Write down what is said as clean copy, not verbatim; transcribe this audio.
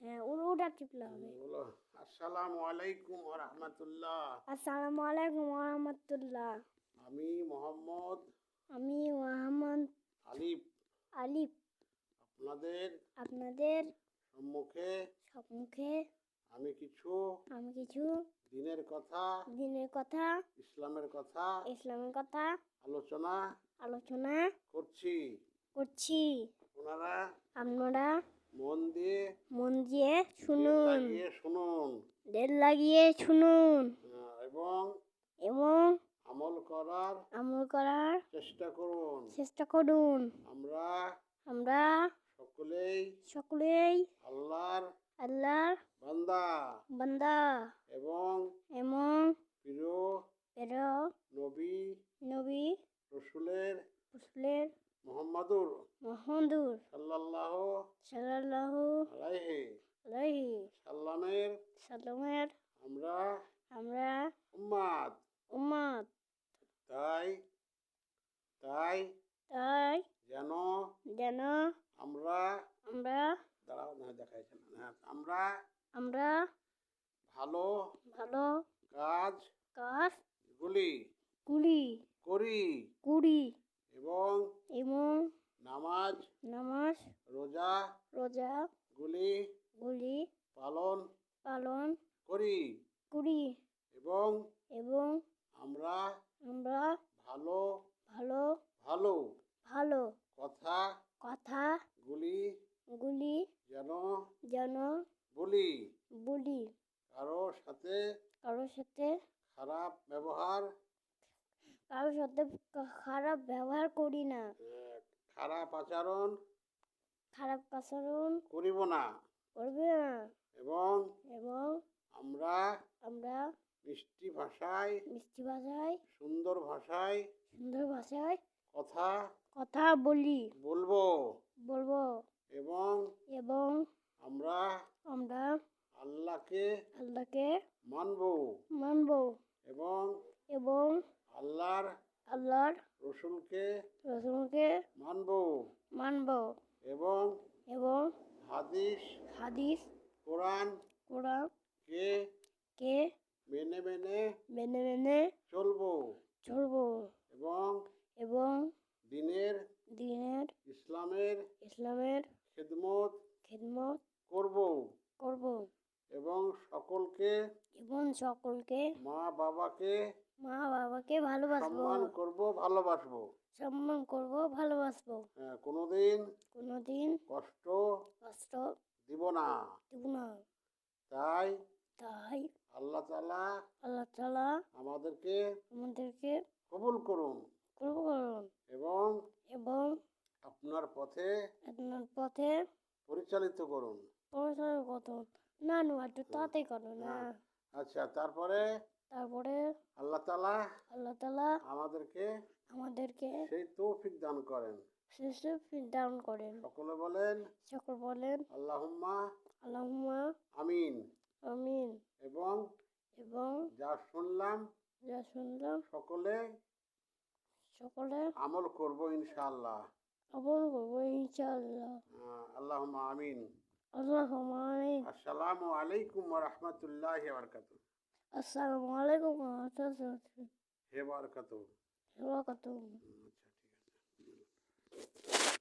হ্যাঁ, ওটা টিপলে হবে। বলো আসসালামু আলাইকুম ওয়া রাহমাতুল্লাহ। আসসালামু আলাইকুম ওয়া রাহমাতুল্লাহ। আমি মোহাম্মদ মোহাম্মদ আলিফ আলিফ আপনাদের আপনাদের সম্মুখে সম্মুখে আমি কিছু দিনের কথা, ইসলামের কথা আলোচনা আলোচনা করছি। করছি। আপনারা মন দিয়ে দিল লাগিয়ে শুনুন এবং এবং আমল করার করার চেষ্টা করুন। আমরা সকলেই আল্লাহর বান্দা এবং প্রিয় নবী রাসূলের মুহাম্মদুর সাল্লাল্লাহু আলাইহি সাল্লামের আমরা উম্মত। তাই যেন আমরা আমরা ভালো কাজ গুলি করি এবং নামাজ রোজা গুলি পালন করি এবং আমরা ভালো কথা গুলি যেন বলি কারো সাথে খারাপ ব্যবহার করি না, খারাপ আচরণ করিব না এবং আমরা মিষ্টি ভাষায় সুন্দর ভাষায় কথা বলবো এবং আমরা আল্লাহকে মানবো এবং আল্লাহর রাসূলকে মানবো এবং হাদিস কোরআন কে মেনে চলবো এবং দিনের ইসলামের খিদমত করবো এবং সকলকে মা বাবাকে সম্মান করবো, ভালোবাসবো। কোনোদিন কষ্ট দিব না। তাই আল্লাহ তাআলা আমাদেরকে কবুল করুন এবং আপনার পথে পরিচালিত করুন। আচ্ছা, তারপরে আল্লাহ তাআলা আমাদেরকে সেই তৌফিক দান করেন। সকলে বলেন আল্লাহুম্মা আমিন। এবং যা শুনলাম সকলে আমল করব ইনশাআল্লাহ। আল্লাহুম্মা আমিন। আসসালামু আলাইকুম ওয়া রাহমাতুল্লাহি ওয়া বারাকাতুহু। আসসালামু আলাইকুম ওয়া রাহমাতুল্লাহি হে বারাকাতুহু। ওয়া বারাকাতুহু। আচ্ছা, ঠিক আছে।